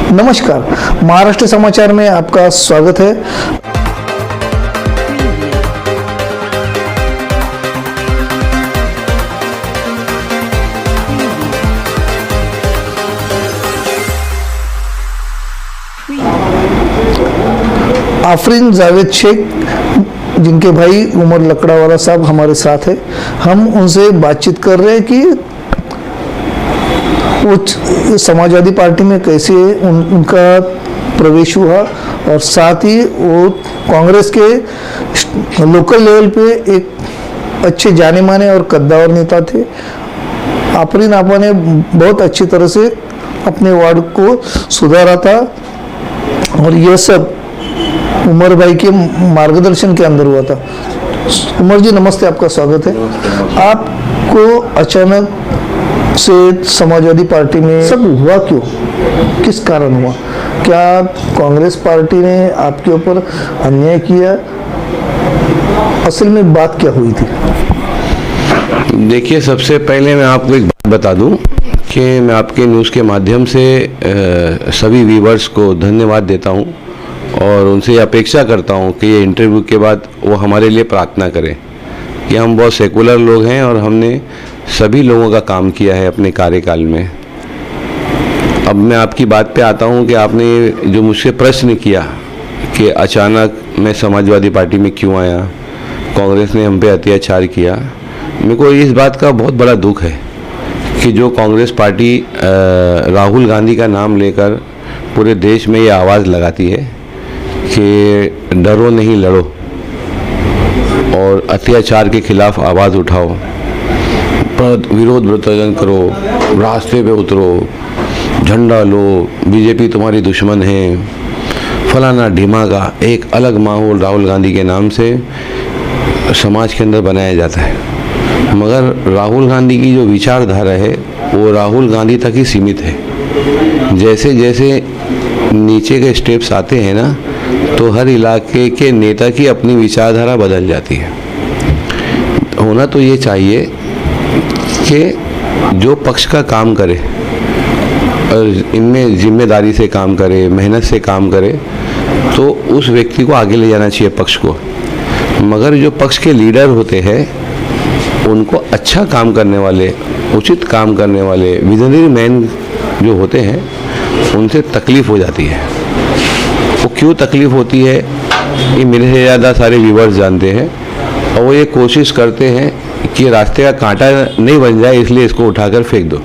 नमस्कार, महाराष्ट्र समाचार में आपका स्वागत है। आफरीन जावेद शेख, जिनके भाई उमर लकड़ावाला साहब हमारे साथ है, हम उनसे बातचीत कर रहे हैं कि वो समाजवादी पार्टी में कैसे उनका प्रवेश हुआ और साथ ही वो कांग्रेस के लोकल लेवल पे एक अच्छे जाने माने और कद्दावर नेता थे। आफरीन आपा ने बहुत अच्छी तरह से अपने वार्ड को सुधारा था और यह सब उमर भाई के मार्गदर्शन के अंदर हुआ था। उमर जी नमस्ते, आपका स्वागत है। आपको अचानक से समाजवादी पार्टी में सब हुआ क्यों, किस कारण हुआ? क्या कांग्रेस पार्टी ने आपके ऊपर अन्याय किया? असल में बात क्या हुई थी? देखिए, सबसे पहले मैं आपको एक बात बता दूं कि मैं आपके न्यूज़ के माध्यम से सभी व्यूवर्स को धन्यवाद देता हूं और उनसे अपेक्षा करता हूं कि ये इंटरव्यू के बाद वो हमारे लिए प्रार्थना करें कि हम बहुत सेकुलर लोग हैं और हमने सभी लोगों का काम किया है अपने कार्यकाल में। अब मैं आपकी बात पे आता हूं कि आपने जो मुझसे प्रश्न किया कि अचानक मैं समाजवादी पार्टी में क्यों आया, कांग्रेस ने हम पे अत्याचार किया। मेरे को इस बात का बहुत बड़ा दुख है कि जो कांग्रेस पार्टी राहुल गांधी का नाम लेकर पूरे देश में ये आवाज़ लगाती है कि डरो नहीं लड़ो और अत्याचार के खिलाफ आवाज़ उठाओ, विरोध प्रदर्शन करो, रास्ते पे उतरो, झंडा लो, बीजेपी तुम्हारी दुश्मन है, फलाना ढिमाका, एक अलग माहौल राहुल गांधी के नाम से समाज के अंदर बनाया जाता है। मगर राहुल गांधी की जो विचारधारा है वो राहुल गांधी तक ही सीमित है। जैसे जैसे नीचे के स्टेप्स आते हैं ना, तो हर इलाके के नेता की अपनी विचारधारा बदल जाती है। होना तो ये चाहिए कि जो पक्ष का काम करे और इनमें जिम्मेदारी से काम करे, मेहनत से काम करे, तो उस व्यक्ति को आगे ले जाना चाहिए पक्ष को। मगर जो पक्ष के लीडर होते हैं उनको अच्छा काम करने वाले, उचित काम करने वाले विजनरी मैन जो होते हैं उनसे तकलीफ़ हो जाती है। वो क्यों तकलीफ़ होती है ये मेरे से ज़्यादा सारे व्यूवर्स जानते हैं और वो ये कोशिश करते हैं कि रास्ते का कांटा नहीं बन जाए, इसलिए इसको उठाकर फेंक दो।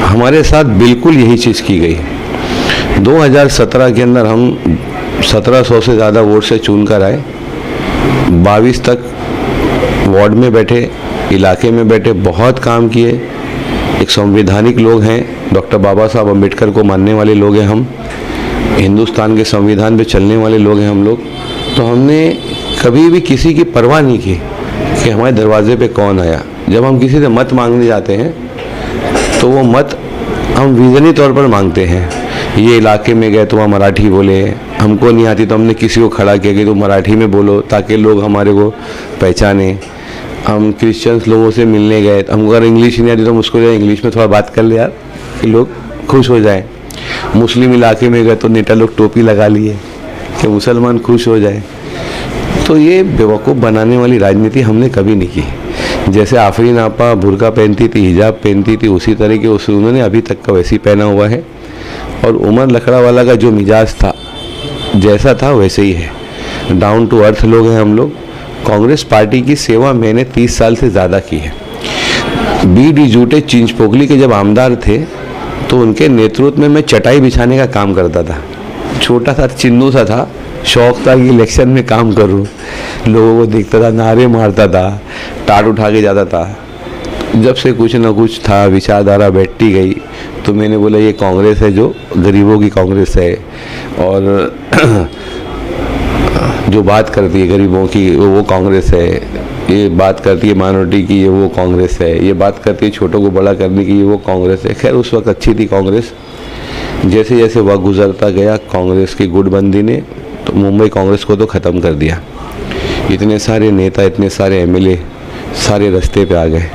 हमारे साथ बिल्कुल यही चीज़ की गई। 2017 के अंदर हम 1700 से ज़्यादा वोट से चुन कर आए, 22 तक वार्ड में बैठे, इलाके में बैठे, बहुत काम किए। एक संवैधानिक लोग हैं, डॉक्टर बाबा साहब अम्बेडकर को मानने वाले लोग हैं हम, हिंदुस्तान के संविधान पे चलने वाले लोग हैं हम लोग। तो हमने कभी भी किसी की परवाह नहीं की कि हमारे दरवाजे पे कौन आया। जब हम किसी से मत मांगने जाते हैं तो वो मत हम विजनी तौर पर मांगते हैं। ये इलाके में गए तो वहाँ मराठी बोले, हमको नहीं आती तो हमने किसी को खड़ा किया कि तो मराठी में बोलो ताकि लोग हमारे को पहचाने। हम क्रिश्चियंस लोगों से मिलने गए, हमको अगर इंग्लिश नहीं आती तो हम उसको इंग्लिश में थोड़ा बात कर ले यार कि लोग खुश हो जाए। मुस्लिम इलाके में गए तो नेता लोग टोपी लगा लिए कि मुसलमान खुश हो जाए। तो ये बेवकूफ़ बनाने वाली राजनीति हमने कभी नहीं की। जैसे आफरीन आपा बुर्का पहनती थी, हिजाब पहनती थी, उसी तरह के उन्होंने अभी तक का वैसे ही पहना हुआ है। और उमर लकड़ावाला का जो मिजाज था जैसा था वैसे ही है। डाउन टू अर्थ लोग हैं हम लोग। कांग्रेस पार्टी की सेवा मैंने 30 साल से ज़्यादा की है। बी डी जूटे चिंचपोकली के जब आमदार थे तो उनके नेतृत्व में मैं चटाई बिछाने का काम करता था। छोटा सा चिन्नू सा था, शौक था कि इलेक्शन में काम करूं। लोगों को देखता था, नारे मारता था, टाट उठा के जाता था। जब से कुछ ना कुछ था, विचारधारा बैठती गई, तो मैंने बोला ये कांग्रेस है जो गरीबों की कांग्रेस है और जो बात करती है गरीबों की वो कांग्रेस है, ये बात करती है माइनॉरिटी की ये वो कांग्रेस है, ये बात करती है छोटों को बड़ा करने की ये वो कांग्रेस है। खैर उस वक्त अच्छी थी कांग्रेस। जैसे जैसे वक्त गुजरता गया कांग्रेस की गुटबंदी ने तो मुंबई कांग्रेस को तो ख़त्म कर दिया। इतने सारे नेता, इतने सारे एमएलए सारे रास्ते पे आ गए।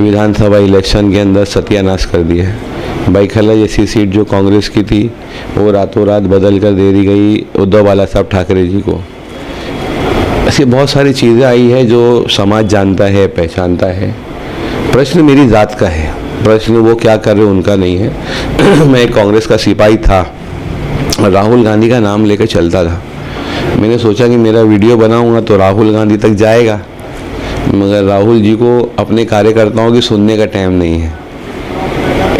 विधानसभा इलेक्शन के अंदर सत्यानाश कर दिया। बैखला जैसी सीट जो कांग्रेस की थी वो रातों रात बदल कर दे दी गई उद्धव बाला साहब ठाकरे जी को। ऐसी बहुत सारी चीज़ें आई है जो समाज जानता है, पहचानता है। प्रश्न मेरी ज़ात का है, प्रश्न वो क्या कर रहे उनका नहीं है। मैं एक कांग्रेस का सिपाही था, राहुल गांधी का नाम लेकर चलता था। मैंने सोचा कि मेरा वीडियो बनाऊंगा तो राहुल गांधी तक जाएगा, मगर राहुल जी को अपने कार्यकर्ताओं की सुनने का टाइम नहीं है।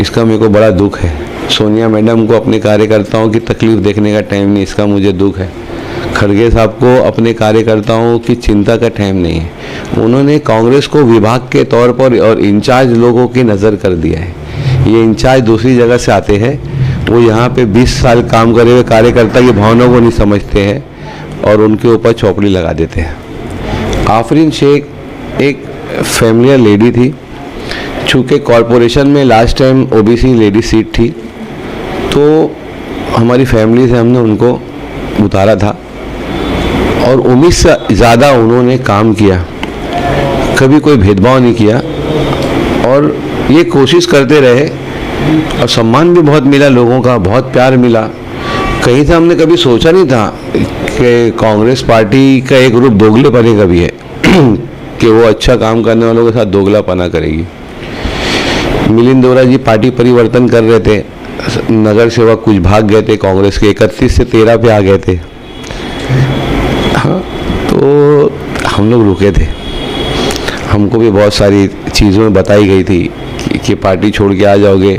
इसका मेरे को बड़ा दुख है। सोनिया मैडम को अपने कार्यकर्ताओं की तकलीफ देखने का टाइम नहीं, इसका मुझे दुख है। खड़गे साहब को अपने कार्यकर्ताओं की चिंता का टाइम नहीं है। उन्होंने कांग्रेस को विभाग के तौर पर और इंचार्ज लोगों की नज़र कर दिया है। ये इंचार्ज दूसरी जगह से आते हैं, वो यहाँ पे 20 साल काम करे हुए कार्यकर्ता की भावनाओं को नहीं समझते हैं और उनके ऊपर चौपड़ी लगा देते हैं। आफरीन शेख एक फैमिलियर लेडी थी। चूँकि कॉरपोरेशन में last time OBC lady seat थी तो हमारी फैमिली से हमने उनको उतारा था और उम्मीद से ज़्यादा उन्होंने काम किया, कभी कोई भेदभाव नहीं किया और ये कोशिश करते रहे और सम्मान भी बहुत मिला, लोगों का बहुत प्यार मिला। कहीं से हमने कभी सोचा नहीं था कि कांग्रेस पार्टी का एक रूप दोगलेपने का भी है कि वो अच्छा काम करने वालों के साथ दोगलापना करेगी। मिलिंद देवरा जी पार्टी परिवर्तन कर रहे थे, नगर सेवक कुछ भाग गए थे कांग्रेस के, 31 से 13 पे आ गए थे। हाँ, तो हम लोग रुके थे। हमको भी बहुत सारी चीज़ों में बताई गई थी कि पार्टी छोड़ के आ जाओगे,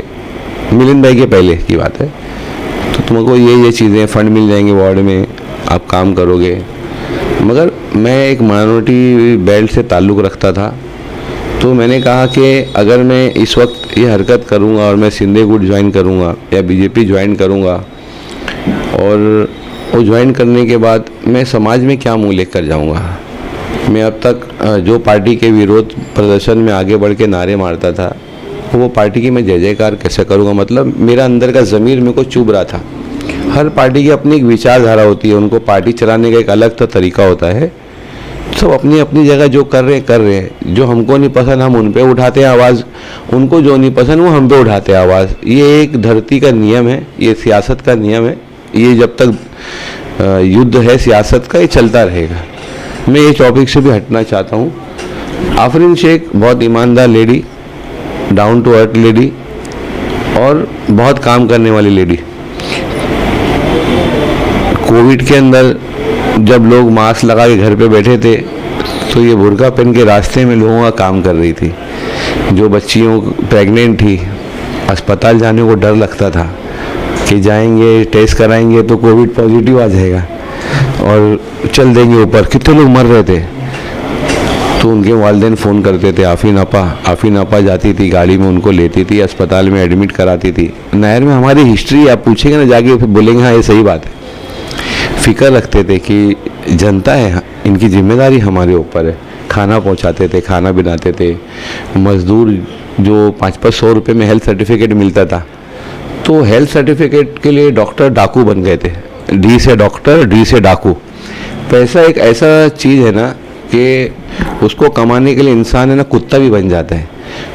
मिलिंद भाई के पहले की बात है, तो तुमको ये चीज़ें फंड मिल जाएंगे वार्ड में, आप काम करोगे। मगर मैं एक माइनॉरिटी बेल्ट से ताल्लुक़ रखता था, तो मैंने कहा कि अगर मैं इस वक्त ये हरकत करूँगा और मैं सिंधे गुट ज्वाइन करूँगा या बीजेपी ज्वाइन करूँगा और वो ज्वाइन करने के बाद मैं समाज में क्या मुँह लेकर जाऊँगा। मैं अब तक जो पार्टी के विरोध प्रदर्शन में आगे बढ़ के नारे मारता था वो पार्टी की मैं जय जयकार कैसे करूँगा। मतलब मेरा अंदर का ज़मीर मेरे को चुभ रहा था। हर पार्टी की अपनी एक विचारधारा होती है, उनको पार्टी चलाने का एक अलग तरीका होता है। सब अपनी अपनी जगह जो कर रहे हैं। जो हमको नहीं पसंद हम उन पे उठाते हैं आवाज़, उनको जो नहीं पसंद वो हम पे उठाते हैं आवाज़। ये एक धरती का नियम है, ये सियासत का नियम है। ये जब तक युद्ध है सियासत का, ये चलता रहेगा। मैं ये टॉपिक से भी हटना चाहता हूँ। आफरीन शेख बहुत ईमानदार lady, down to earth lady और बहुत काम करने वाली लेडी। कोविड के अंदर जब लोग मास्क लगा के घर पे बैठे थे तो ये बुर्का पहन के रास्ते में लोगों का काम कर रही थी। जो बच्चियों प्रेग्नेंट थी, अस्पताल जाने को डर लगता था कि जाएंगे टेस्ट कराएंगे तो कोविड पॉजिटिव आ जाएगा और चल देंगे ऊपर। कितने लोग मर रहे थे, तो उनके वालिदैन फ़ोन करते थे। आफरीन आपा जाती थी, गाड़ी में उनको लेती थी, अस्पताल में एडमिट कराती थी। नहर में हमारी हिस्ट्री आप पूछेंगे ना जाके, फिर बोलेंगे हाँ ये सही बात है। फ़िक्र रखते थे कि जनता है, इनकी जिम्मेदारी हमारे ऊपर है। खाना पहुंचाते थे, खाना बनाते थे। मज़दूर जो 500 रुपये में हेल्थ सर्टिफिकेट मिलता था, तो हेल्थ सर्टिफिकेट के लिए डॉक्टर डाकू बन गए थे। डी से डॉक्टर, डी से डाकू। पैसा एक ऐसा चीज़ है ना कि उसको कमाने के लिए इंसान है ना कुत्ता भी बन जाता है।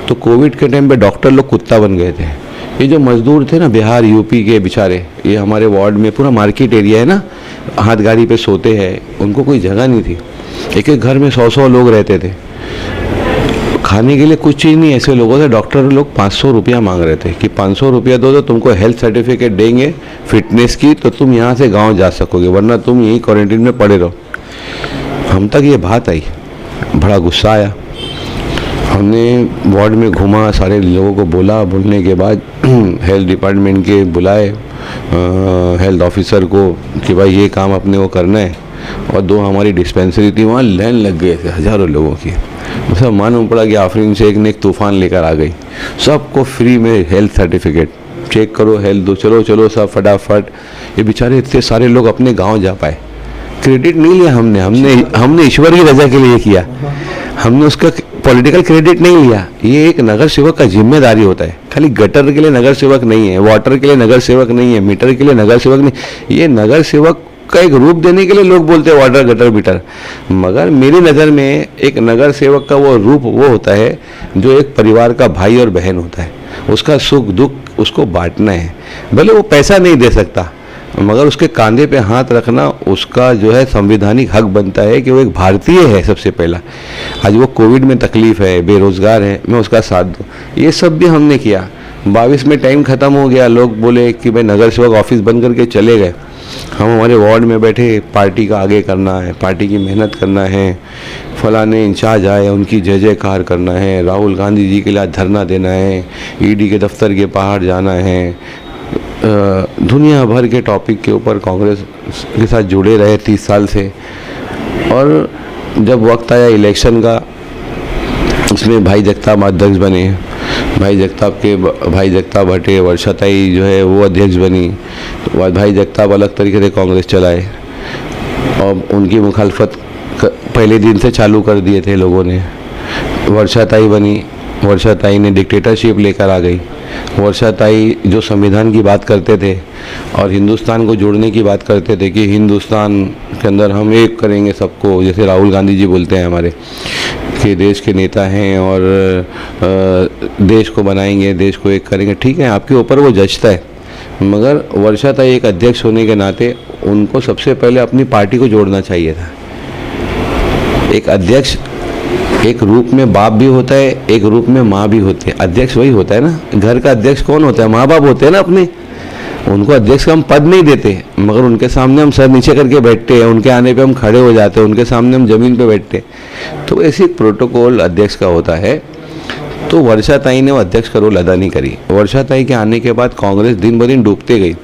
तो कोविड के टाइम पे डॉक्टर लोग कुत्ता बन गए थे। ये जो मज़दूर थे ना बिहार यूपी के बेचारे, ये हमारे वार्ड में पूरा मार्केट एरिया है ना, हाथ गाड़ी पे सोते हैं, उनको कोई जगह नहीं थी। एक एक घर में 100-100 लोग रहते थे, खाने के लिए कुछ चीज़ नहीं। ऐसे लोगों से डॉक्टर लोग 500 रुपया मांग रहे थे कि 500 रुपया दो तो तुमको हेल्थ सर्टिफिकेट देंगे फिटनेस की, तो तुम यहाँ से गाँव जा सकोगे, वरना तुम यहीं क्वारंटीन में पड़े रहो। हम तक ये बात आई, बड़ा गुस्सा आया। हमने वार्ड में घूमा, सारे लोगों को बोला। बोलने के बाद हेल्थ डिपार्टमेंट के बुलाए हेल्थ ऑफिसर को कि भाई ये काम अपने को करना है। और 2 हमारी डिस्पेंसरी थी, वहाँ लाइन लग गए थे हज़ारों लोगों की। सब मालूम पड़ा कि आफरीन शेख ने एक तूफ़ान लेकर आ गई। सबको फ्री में हेल्थ सर्टिफिकेट, चेक करो, हेल्थ दो, चलो चलो सब फटाफट। ये बेचारे इतने सारे लोग अपने गाँव जा पाए। क्रेडिट नहीं लिया हमने ईश्वर की रजा के लिए किया, हमने उसका पॉलिटिकल क्रेडिट नहीं लिया। ये एक नगर सेवक का जिम्मेदारी होता है। खाली गटर के लिए नगर सेवक नहीं है, वाटर के लिए नगर सेवक नहीं है, मीटर के लिए नगर सेवक नहीं। ये नगर सेवक का एक रूप देने के लिए लोग बोलते हैं वाटर गटर मीटर, मगर मेरी नज़र में एक नगर सेवक का वो रूप वो होता है जो एक परिवार का भाई और बहन होता है। उसका सुख दुख उसको बांटना है। भले वो पैसा नहीं दे सकता, मगर उसके कंधे पे हाथ रखना उसका जो है संवैधानिक हक बनता है कि वो एक भारतीय है सबसे पहला। आज वो कोविड में तकलीफ है, बेरोजगार है, मैं उसका साथ दूँ। ये सब भी हमने किया। 22 में टाइम ख़त्म हो गया, लोग बोले कि भाई नगर सेवक ऑफिस बंद करके चले गए। हम हमारे वार्ड में बैठे, पार्टी का आगे करना है, पार्टी की मेहनत करना है, फलाने इंचार्ज आए उनकी जय जयकार करना है, राहुल गांधी जी के लिए धरना देना है, ईडी के दफ्तर के बाहर जाना है, दुनिया भर के टॉपिक के ऊपर कांग्रेस के साथ जुड़े रहे 30 साल से। और जब वक्त आया इलेक्शन का, उसमें भाई जगताप अध्यक्ष बने, भाई जगताप हटे, वर्षाताई जो है वो अध्यक्ष बनी, तो भाई जगताप अलग तरीके से कांग्रेस चलाए और उनकी मुखालफत पहले दिन से चालू कर दिए थे लोगों ने। वर्षाताई बनी, वर्षाताई ने डिक्टेटरशिप लेकर आ गई। वर्षाताई जो संविधान की बात करते थे और हिंदुस्तान को जोड़ने की बात करते थे कि हिंदुस्तान के अंदर हम एक करेंगे सबको, जैसे राहुल गांधी जी बोलते हैं हमारे कि देश के नेता हैं और देश को बनाएंगे, देश को एक करेंगे। ठीक है, आपके ऊपर वो जचता है, मगर वर्षाताई एक अध्यक्ष होने के नाते उनको सबसे पहले अपनी पार्टी को जोड़ना चाहिए था। एक अध्यक्ष एक रूप में बाप भी होता है, एक रूप में माँ भी होती है। अध्यक्ष वही होता है ना, घर का अध्यक्ष कौन होता है? माँ बाप होते हैं ना अपने। उनको अध्यक्ष का हम पद नहीं देते, मगर उनके सामने हम सर नीचे करके बैठते हैं, उनके आने पे हम खड़े हो जाते हैं, उनके सामने हम जमीन पे बैठते हैं। तो ऐसी प्रोटोकॉल अध्यक्ष का होता है। तो वर्षाताई ने वो अध्यक्ष का रोल अदा नहीं करी। वर्षाताई के आने के बाद कांग्रेस दिन ब दिन डूबते गई,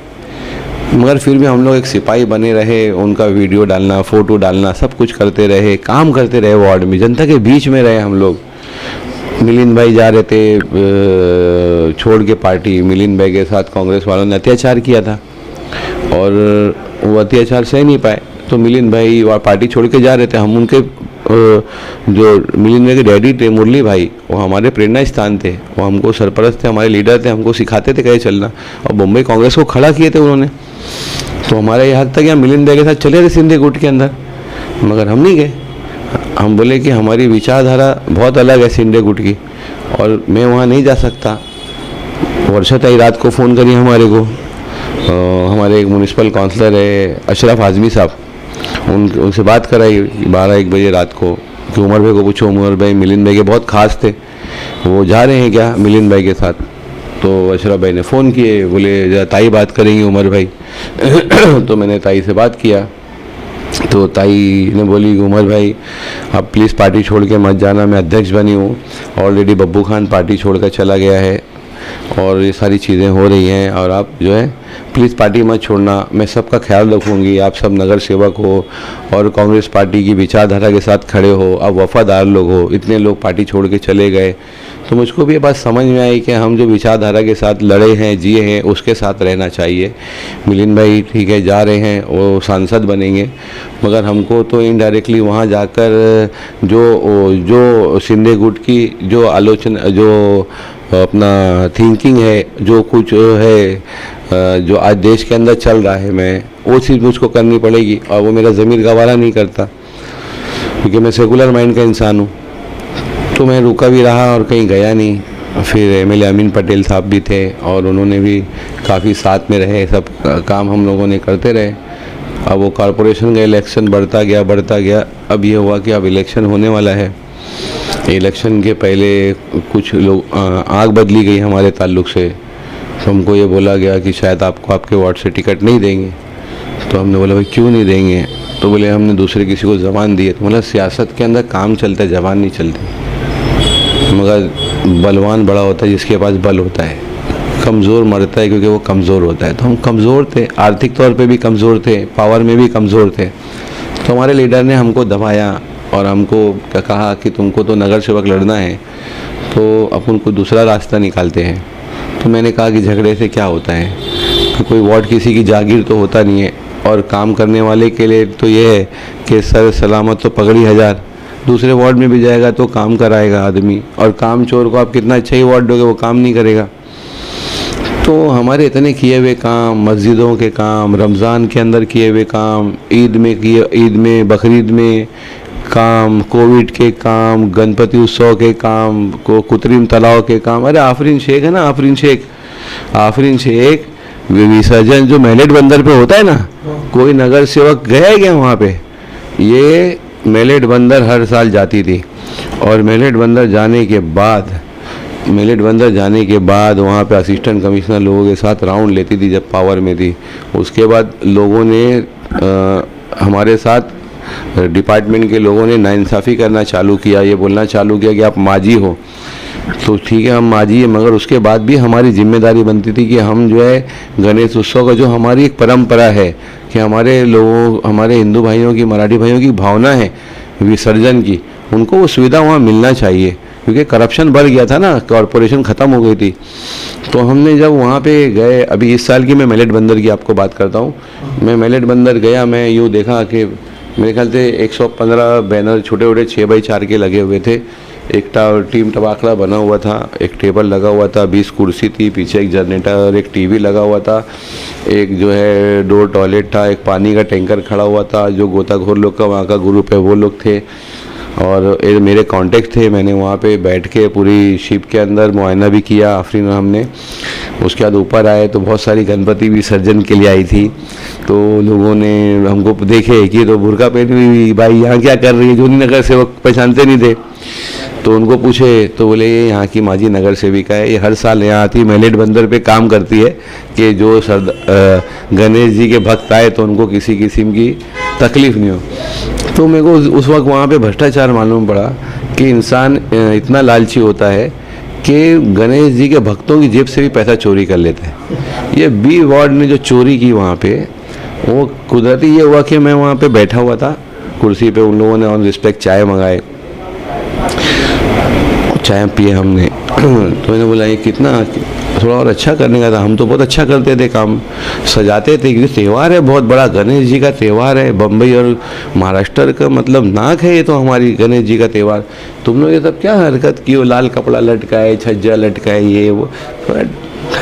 मगर फिर भी हम लोग एक सिपाही बने रहे, उनका वीडियो डालना, फ़ोटो डालना, सब कुछ करते रहे, काम करते रहे, वार्ड में जनता के बीच में रहे हम लोग। मिलिंद भाई जा रहे थे छोड़ के पार्टी, मिलिंद भाई के साथ कांग्रेस वालों ने अत्याचार किया था और वो अत्याचार सह नहीं पाए, तो मिलिंद भाई पार्टी छोड़ के जा रहे थे। हम उनके जो मिलिंद भाई के डैडी थे मुरली भाई, वो हमारे प्रेरणा स्थान थे, वो हमको सरपरस्त थे, हमारे लीडर थे, हमको सिखाते थे कैसे चलना, और बम्बई कांग्रेस को खड़ा किए थे उन्होंने। तो हमारे ये हद तक यहाँ मिलिंद भाई के साथ चले थे सिंधे गुट के अंदर, मगर हम नहीं गए। हम बोले कि हमारी विचारधारा बहुत अलग है सिंधे गुट की और मैं वहाँ नहीं जा सकता। वर्षाताई रात को फ़ोन करी हमारे को, हमारे एक म्यूनिसिपल काउंसलर है अशरफ आज़मी साहब, उनसे बात कराई 12-1 बजे रात को कि उमर भाई को पूछो, उमर भाई मिलिंद भाई के बहुत ख़ास थे, वो जा रहे हैं क्या मिलिंद भाई के साथ। तो अशरफ भाई ने फ़ोन किए, बोले जरा ताई बात करेंगी उमर भाई। तो मैंने ताई से बात किया, तो ताई ने बोली कि उमर भाई आप प्लीज़ पार्टी छोड़ के मत जाना, मैं अध्यक्ष बनी हूँ, ऑलरेडी बब्बू खान पार्टी छोड़कर चला गया है और ये सारी चीज़ें हो रही हैं, और आप जो है प्लीज़ पार्टी मत छोड़ना, मैं सबका ख्याल रखूँगी, आप सब नगर सेवक हो और कांग्रेस पार्टी की विचारधारा के साथ खड़े हो, आप वफादार लोग हो, इतने लोग पार्टी छोड़ के चले गए। तो मुझको भी ये बात समझ में आई कि हम जो विचारधारा के साथ लड़े हैं, जिए हैं, उसके साथ रहना चाहिए। मिलिंद भाई ठीक है जा रहे हैं, वो सांसद बनेंगे, मगर हमको तो इनडायरेक्टली वहाँ जाकर जो सिंधे गुट की जो आलोचना, जो अपना थिंकिंग है, जो कुछ है जो आज देश के अंदर चल रहा है, मैं वो चीज़ मुझको करनी पड़ेगी, और वो मेरा ज़मीर गवारा नहीं करता, क्योंकि मैं सेकुलर माइंड का इंसान हूँ। तो मैं रुका भी रहा और कहीं गया नहीं। फिर एमएलए अमीन पटेल साहब भी थे और उन्होंने भी काफ़ी साथ में रहे, सब काम हम लोगों ने करते रहे। अब वो कॉरपोरेशन का इलेक्शन बढ़ता गया। अब ये हुआ कि अब इलेक्शन होने वाला है। इलेक्शन के पहले कुछ लोग आग बदली गई हमारे ताल्लुक़ से, तो हमको ये बोला गया कि शायद आपको आपके वार्ड से टिकट नहीं देंगे। तो हमने बोला भाई क्यों नहीं देंगे, तो बोले हमने दूसरे किसी को ज़बान दी है। तो मतलब सियासत के अंदर काम चलता है, ज़बान नहीं चलती, मगर बलवान बड़ा होता है जिसके पास बल होता है, कमज़ोर मरता है क्योंकि वो कमज़ोर होता है। तो हम कमज़ोर थे, आर्थिक तौर पे भी कमज़ोर थे, पावर में भी कमज़ोर थे। तो हमारे लीडर ने हमको दबाया और हमको कहा कि तुमको तो नगर सेवक लड़ना है, तो अपन को दूसरा रास्ता निकालते हैं। तो मैंने कहा कि झगड़े से क्या होता है, कि कोई वार्ड किसी की जागीर तो होता नहीं है, और काम करने वाले के लिए तो ये है कि सर सलामत तो पगड़ी हज़ार, दूसरे वार्ड में भी जाएगा तो काम कराएगा आदमी, और काम चोर को आप कितना अच्छा ही वार्ड दोगे वो काम नहीं करेगा। तो हमारे इतने किए हुए काम, मस्जिदों के काम, रमज़ान के अंदर किए हुए काम, ईद में बकरीद में काम, कोविड के काम, गणपति उत्सव के काम, को कृत्रिम तालाब के काम। अरे आफरीन शेख है ना, आफरीन शेख आफरीन शेख विसर्जन जो मैलेट बंदर पे होता है ना, कोई नगर सेवक गया है क्या वहाँ पे? ये मैलेट बंदर हर साल जाती थी, और मैलेट बंदर जाने के बाद वहाँ पे असिस्टेंट कमिश्नर लोगों के साथ राउंड लेती थी जब पावर में थी। उसके बाद लोगों ने हमारे साथ डिपार्टमेंट के लोगों ने नाइंसाफ़ी करना चालू किया, ये बोलना चालू किया कि आप माजी हो। तो ठीक है, हम माजी है, मगर उसके बाद भी हमारी जिम्मेदारी बनती थी कि हम जो है गणेश उत्सव का, जो हमारी एक परंपरा है कि हमारे हिंदू भाइयों की, मराठी भाइयों की भावना है विसर्जन की, उनको वो सुविधा वहाँ मिलना चाहिए, क्योंकि करप्शन बढ़ गया था ना, कॉरपोरेशन ख़त्म हो गई थी। तो हमने जब वहाँ पे गए, अभी इस साल की मैं मैलेट बंदर की आपको बात करता हूँ। मैं मैलेट बंदर गया, मैं यूँ देखा कि मेरे ख्याल से 115 बैनर छोटे छोटे 6x4 के लगे हुए थे। एक टीम टबाखड़ा बना हुआ था, एक टेबल लगा हुआ था, 20 कुर्सी थी, पीछे एक जनरेटर, एक टीवी लगा हुआ था, एक जो है 2 टॉयलेट था, एक पानी का टैंकर खड़ा हुआ था। जो गोताखोर लोग का वहाँ का ग्रुप है वो लोग थे, और मेरे कांटेक्ट थे। मैंने वहाँ पे बैठ के पूरी शिप के अंदर मुआयना भी किया आफरीन हमने। उसके बाद ऊपर आए तो बहुत सारी गणपति विसर्जन के लिए आई थी। तो लोगों ने हमको देखे कि तो बुर्का पहनी हुई भाई यहाँ क्या कर रही है, जो नहीं नगर सेवक पहचानते नहीं थे। तो उनको पूछे तो बोले ये यहाँ की माजी नगर सेविका है, ये हर साल यहाँ आती मैलेट बंदर पे काम करती है कि जो गणेश जी के भक्त आए तो उनको किसी किस्म की तकलीफ़ नहीं हो। तो मेरे को उस वक्त वहाँ पे भ्रष्टाचार मालूम पड़ा कि इंसान इतना लालची होता है कि गणेश जी के भक्तों की जेब से भी पैसा चोरी कर लेते हैं। ये बी वार्ड ने जो चोरी की वहाँ पे, वो कुदरती ये हुआ कि मैं वहाँ पे बैठा हुआ था कुर्सी पे, उन लोगों ने ऑन रिस्पेक्ट चाय मंगाए, चाय पिए हमने। तो मैंने बोला ये कितना थोड़ा और अच्छा करने का था, हम तो बहुत अच्छा करते थे काम, सजाते थे, क्योंकि त्यौहार है बहुत बड़ा, गणेश जी का त्यौहार है, बम्बई और महाराष्ट्र का मतलब नाक है ये तो हमारी गणेश जी का त्यौहार। तुम लोग ये सब क्या हरकत की हो, लाल कपड़ा लटकाए, छज्जा लटकाए, ये वो, थोड़ा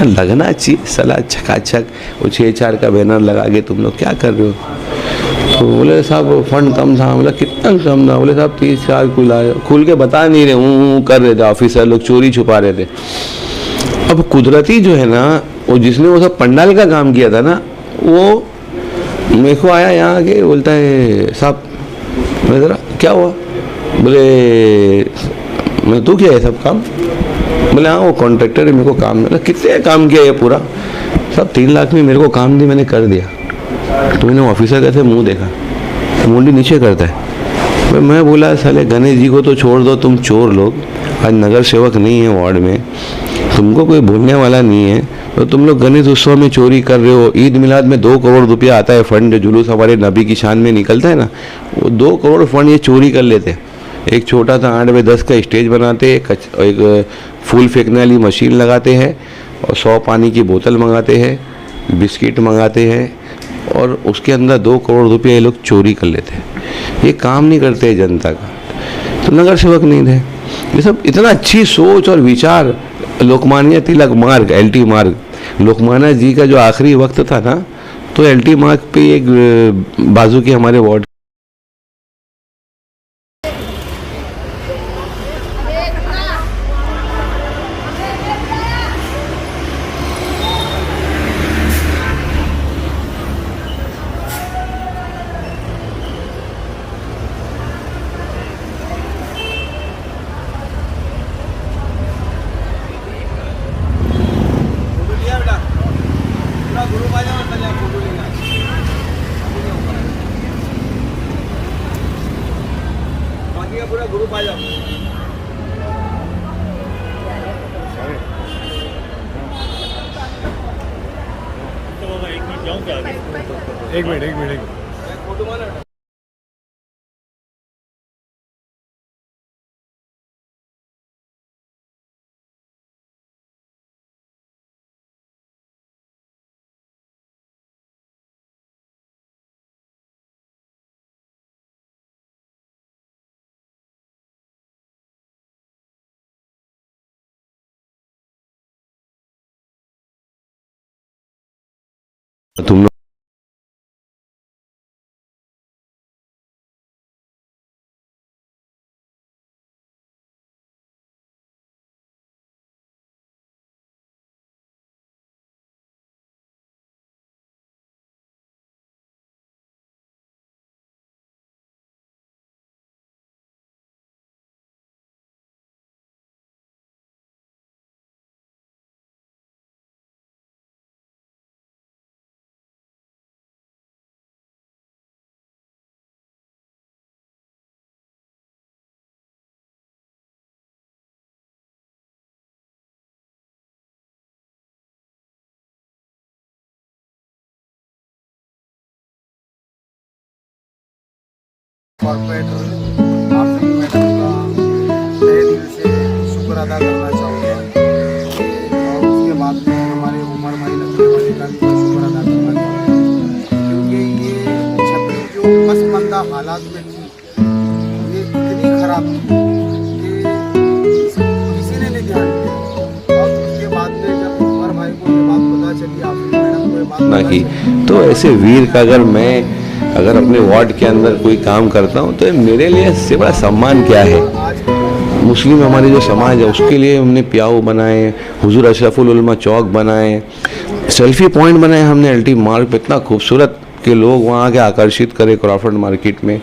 लगना चाहिए सला छकाछक, वो 6-4 का बैनर लगा के तुम लोग क्या कर रहे हो? तो बोले साहब फंड कम था। बोला कितना कम था? बोले साहब 30-40 खुल के बता नहीं रहे, कर रहे थे, ऑफिसर लोग चोरी छुपा रहे थे। अब कुदरती जो है ना, वो जिसने वो सब पंडाल का काम किया था ना, वो मेरे को आया यहाँ आके बोलता है साहब, मैं ज़रा क्या हुआ? बोले मैं तू किया है सब काम? बोले हाँ वो कॉन्ट्रैक्टर है, मेरे को काम मिला। कितने काम किया ये पूरा? सब 3 लाख में मेरे को काम दी, मैंने कर दिया। तो मैंने ऑफिसर कैसे मुंह देखा, मुंडी नीचे करता है। मैं बोला साले गणेश जी को तो छोड़ दो, तुम चोर लोग, आज नगर सेवक नहीं है वार्ड में, तुमको कोई बोलने वाला नहीं है, तो तुम लोग गणेश उत्सव में चोरी कर रहे हो। ईद मिलाद में 2 करोड़ रुपया आता है फंड, जो जुलूस हमारे नबी की शान में निकलता है ना, वो 2 करोड़ फंड ये चोरी कर लेते हैं। एक छोटा सा 8x10 का स्टेज बनाते, एक फूल फेंकने वाली मशीन लगाते हैं, और 100 पानी की बोतल मंगाते हैं, बिस्किट मंगाते हैं, और उसके अंदर 2 करोड़ रुपये ये लोग चोरी कर लेते हैं। ये काम नहीं करते जनता का, तो नगर सेवक नहीं थे। ये सब इतना अच्छी सोच और विचार, लोकमान्य तिलक मार्ग, LT मार्ग, लोकमान्य जी का जो आखिरी वक्त था ना, तो LT मार्ग पे एक बाजू के हमारे वार्ड पूरा ग्रुप आ जाओ। एक मिनट फोटो मारा। तुम कॉर्पोरेटर आफरीन मैडम का तहे दिल से शुक्र अदा करना चाहूँगा और उसके बाद में हमारे उमर भाई नकवी वाले का भी शुक्र अदा करना चाहूँगा, क्योंकि ये छपरी जो पसमंदा हालात में थी ये इतनी खराब थी कि किसी ने नहीं ध्यान दिया। और उसके बाद में जब उमर भाई को ये बात पता चली, आफरीन मैडम को ये बात ना पता की चली, तो ऐसे वीर का अगर अपने वार्ड के अंदर कोई काम करता हूँ तो मेरे लिए इससे बड़ा सम्मान क्या है। मुस्लिम हमारे जो समाज है उसके लिए हमने प्याऊ बनाए, हुजूर अशरफुल उलमा चौक बनाए, सेल्फी पॉइंट बनाए हमने एलटी मार्ग पे, इतना खूबसूरत कि लोग वहाँ आके आकर्षित करे क्रॉफर्ड मार्केट में।